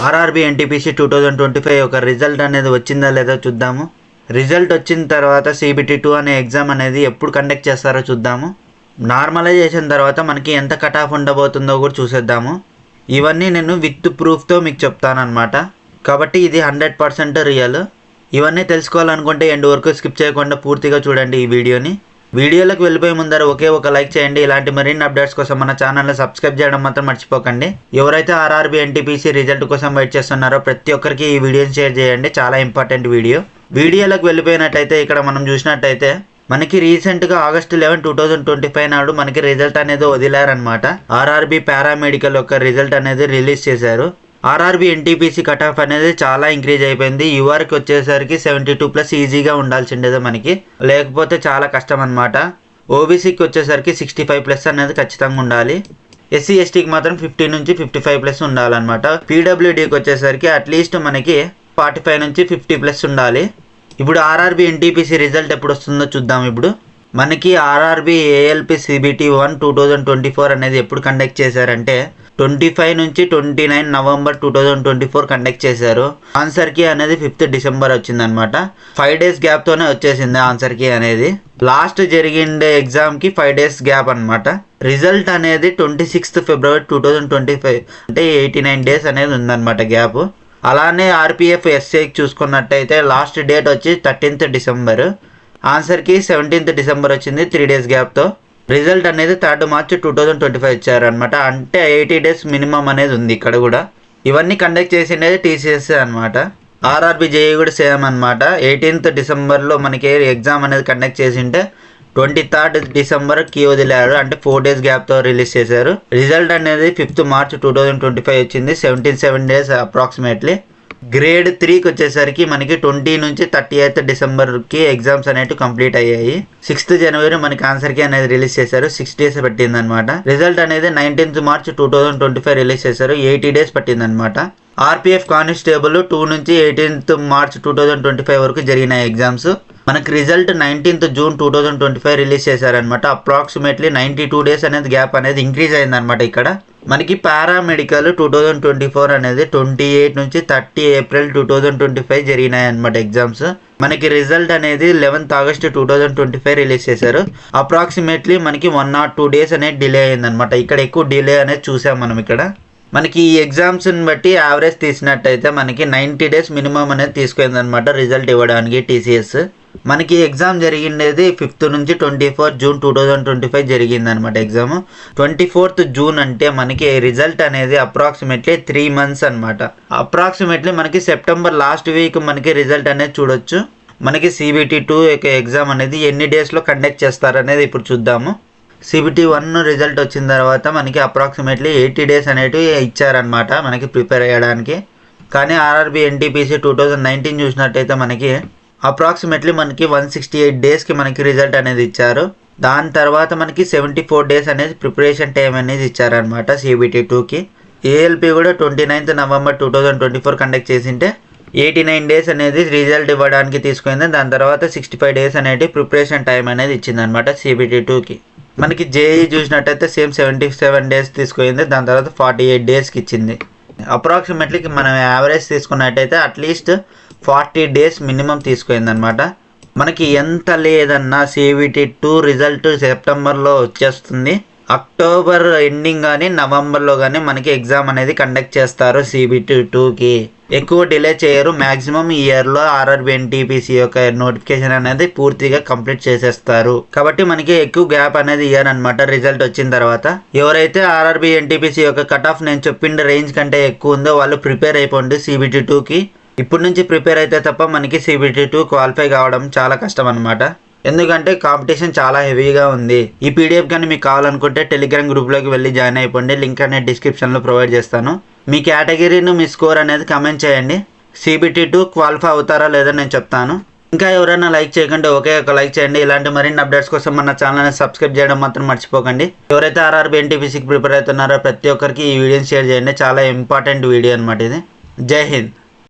RRB NTPC 2025 ఒక result అనేది వచ్చిందా లేదా చూద్దాము. రిజల్ట్ వచ్చిన తర్వాత CBT 2 అనే ఎగ్జామ్ అనేది ఎప్పుడు కండక్ట్ చేస్తారో చూద్దాము. నార్మలైజేషన్ తర్వాత మనకి ఎంత కట్ ఆఫ్ ఉండబోతుందో కూడా చూసేద్దాము. ఇవన్నీ నేను విత్ ప్రూఫ్తో మీకు చెప్తానమాట. కాబట్టి ఇది 100% రియల్. ఇవన్నీ తెలుసుకోవాలనుకుంటే ఎండ్ వరకు స్కిప్ చేయకుండా పూర్తిగా చూడండి ఈ వీడియోని. వీడియోలోకి వెళ్ళిపోయే ముందర ఒకే ఒక లైక్ చేయండి. ఇలాంటి మరిన్ని అప్డేట్స్ కోసం మన ఛానల్ని సబ్స్క్రైబ్ చేయడం మాత్రం మర్చిపోకండి. ఎవరైతే ఆర్ఆర్బీ ఎన్టీపీసీ రిజల్ట్ కోసం వెయిట్ చేస్తున్నారో ప్రతి ఒక్కరికి ఈ వీడియోని షేర్ చేయండి. చాలా ఇంపార్టెంట్ వీడియో. వీడియోలోకి వెళ్ళిపోయినట్లయితే ఇక్కడ మనం చూసినట్టయితే మనకి రీసెంట్గా August 11, 2025 నాడు మనకి రిజల్ట్ అనేది వదిలారనమాట. ఆర్ఆర్బీ పారామెడికల్ యొక్క రిజల్ట్ అనేది రిలీజ్ చేశారు. ఆర్ఆర్బీ ఎన్టీపీసీ కట్ ఆఫ్ అనేది చాలా ఇంక్రీజ్ అయిపోయింది. యూఆర్కి వచ్చేసరికి 72+ ఈజీగా ఉండాల్సిండేది మనకి, లేకపోతే చాలా కష్టం అనమాట. ఓబీసీకి వచ్చేసరికి 65+ అనేది ఖచ్చితంగా ఉండాలి. SC STకి మాత్రం 50 నుంచి 55+ ఉండాలన్నమాట. పీడబ్ల్యూడీకి వచ్చేసరికి అట్లీస్ట్ మనకి 45 నుంచి 50+ ఉండాలి. ఇప్పుడు ఆర్ఆర్బీ ఎన్టీపీసీ రిజల్ట్ ఎప్పుడు వస్తుందో చూద్దాం. ఇప్పుడు మనకి ఆర్ఆర్బీ ALP CBT 1 2024 అనేది ఎప్పుడు కండక్ట్ చేశారంటే 25 నుంచి 29 నవంబర్ 2024 కండక్ట్ చేశారు. ఆన్సర్ కీ అనేది 5th డిసెంబర్ వచ్చిందనమాట. 5 days గ్యాప్తోనే వచ్చేసింది ఆన్సర్ కీ అనేది. లాస్ట్ జరిగిండే ఎగ్జామ్కి 5 days గ్యాప్ అనమాట. రిజల్ట్ అనేది 26th ఫిబ్రవరి 2025 అంటే 89 days అనేది ఉందన్నమాట గ్యాప్. అలానే RPF SAకి చూసుకున్నట్టయితే లాస్ట్ డేట్ వచ్చి 13th డిసెంబర్, ఆన్సర్కి 17th డిసెంబర్ వచ్చింది 3 days గ్యాప్తో. రిజల్ట్ అనేది 3rd మార్చ్ 2025 ఇచ్చారనమాట. అంటే 80 days మినిమం అనేది ఉంది ఇక్కడ కూడా. ఇవన్నీ కండక్ట్ చేసిండేది TCS అనమాట. ఆర్ఆర్బీ జేఈ కూడా సేమ్ అనమాట. 18th డిసెంబర్లో మనకి ఎగ్జామ్ అనేది కండక్ట్ చేసింటే 23rd డిసెంబర్కి వదిలారు. అంటే 4 days గ్యాప్తో రిలీజ్ చేశారు. రిజల్ట్ అనేది 5th మార్చ్ 2025 వచ్చింది. 77 days అప్రాక్సిమేట్లీ. గ్రేడ్ 3కి వచ్చేసరికి మనకి 20 నుంచి 38th డిసెంబర్కి ఎగ్జామ్స్ అనేవి కంప్లీట్ అయ్యాయి. 6th జనవరి మనకి ఆన్సర్ కీ అనేది రిలీజ్ చేశారు. 6 days పట్టింది అనమాట. రిజల్ట్ అనేది 19th మార్చ్ 2025 రిలీజ్ చేశారు. 80 days పట్టింది అనమాట. RPF కానిస్టేబుల్ 2 నుంచి 18th మార్చ్ 2025 వరకు జరిగిన ఎగ్జామ్స్. మనకి రిజల్ట్ 19th జూన్ 2025 రిలీజ్ చేశారనమాట. అప్రాక్సిమేట్లీ 92 days అనేది గ్యాప్ అనేది ఇంక్రీజ్ అయిందనమాట. ఇక్కడ మనకి పారామెడికల్ 2024 అనేది 28 నుంచి 30 ఏప్రిల్ 2025 జరిగినాయి అనమాట ఎగ్జామ్స్. మనకి రిజల్ట్ అనేది 11th ఆగస్ట్ 2025 రిలీజ్ చేశారు. అప్రాక్సిమేట్లీ మనకి 1 or 2 days అనేది డిలే అయిందనమాట. ఇక్కడ ఎక్కువ డిలే అనేది చూసాం మనం. ఇక్కడ మనకి ఈ ఎగ్జామ్స్ని బట్టి యావరేజ్ తీసినట్టయితే మనకి 90 days మినిమం అనేది తీసుకుందనమాట రిజల్ట్ ఇవ్వడానికి TCS. మనకి ఎగ్జామ్ జరిగిండేది 5th నుంచి 24 జూన్ 2025 జరిగిందనమాట ఎగ్జామ్. 24th జూన్ అంటే మనకి రిజల్ట్ అనేది అప్రాక్సిమేట్లీ 3 months అనమాట. అప్రాక్సిమేట్లీ మనకి సెప్టెంబర్ లాస్ట్ వీక్ మనకి రిజల్ట్ అనేది చూడొచ్చు. మనకి CBT 2 యొక్క ఎగ్జామ్ అనేది ఎన్ని డేస్లో కండక్ట్ చేస్తారనేది ఇప్పుడు చూద్దాము. CBT 1 రిజల్ట్ వచ్చిన తర్వాత మనకి అప్రాక్సిమేట్లీ 80 days అనేటివి ఇచ్చారనమాట మనకి ప్రిపేర్ అయ్యడానికి. కానీ ఆర్ఆర్బీ ఎన్టీపీసీ 2019 చూసినట్టయితే మనకి అప్రాక్సిమేట్లీ మనకి 168 daysకి మనకి రిజల్ట్ అనేది ఇచ్చారు. దాని తర్వాత మనకి 74 days అనేది ప్రిపరేషన్ టైం అనేది ఇచ్చారనమాట CBT 2కి. ALP కూడా 29th నవంబర్ 2024 కండక్ట్ చేసింటే 89 days అనేది రిజల్ట్ ఇవ్వడానికి తీసుకుంది. దాని తర్వాత 65 days అనేది ప్రిపరేషన్ టైం అనేది ఇచ్చిందనమాట CBT 2కి. మనకి జేఈ చూసినట్టయితే సేమ్ 77 days తీసుకుంది. దాని తర్వాత 48 daysకి ఇచ్చింది. అప్రాక్సిమేట్లీ మనం యావరేజ్ తీసుకున్నట్టయితే అట్లీస్ట్ 40 days మినిమం తీసుకుంది అనమాట. మనకి ఎంత లేదన్నా CBT 2 రిజల్ట్ సెప్టెంబర్లో వచ్చేస్తుంది. అక్టోబర్ ఎండింగ్ కానీ నవంబర్లో కానీ మనకి ఎగ్జామ్ అనేది కండక్ట్ చేస్తారు CBT 2కి. ఎక్కువ డిలే చేయరు. మ్యాక్సిమం ఈ ఇయర్లో ఆర్ఆర్బీ ఎన్టీపీసీ యొక్క నోటిఫికేషన్ అనేది పూర్తిగా కంప్లీట్ చేసేస్తారు. కాబట్టి మనకి ఎక్కువ గ్యాప్ అనేది ఇయర్ అనమాట రిజల్ట్ వచ్చిన తర్వాత. ఎవరైతే ఆర్ఆర్బీ ఎన్టీపీసీ యొక్క కట్ ఆఫ్ నేను చెప్పిన రేంజ్ కంటే ఎక్కువ ఉందో వాళ్ళు ప్రిపేర్ అయిపోండి CBT 2కి. ఇప్పటి నుంచి ప్రిపేర్ అయితే తప్ప మనకి CBT 2 క్వాలిఫై కావడం చాలా కష్టం అనమాట. ఎందుకంటే కాంపిటీషన్ చాలా హెవీగా ఉంది. ఈ PDF కానీ మీకు కావాలనుకుంటే టెలిగ్రామ్ గ్రూప్లోకి వెళ్ళి జాయిన్ అయిపోండి. లింక్ అనేది డిస్క్రిప్షన్లో ప్రొవైడ్ చేస్తాను. మీ కేటగిరీను మీ స్కోర్ అనేది కమెంట్ చేయండి. CBT 2 క్వాలిఫై అవుతారా లేదా నేను చెప్తాను. ఇంకా ఎవరైనా లైక్ చేయకండి ఒకే ఒక లైక్ చేయండి. ఇలాంటి మరిన్ని అప్డేట్స్ కోసం మన ఛానల్ని సబ్స్క్రైబ్ చేయడం మాత్రం మర్చిపోకండి. ఎవరైతే ఆర్ఆర్బీ ఎన్టీపీసీకి ప్రిపేర్ అవుతున్నారో ప్రతి ఒక్కరికి ఈ వీడియోని షేర్ చేయండి. చాలా ఇంపార్టెంట్ వీడియో అనమాట ఇది. జై హింద్.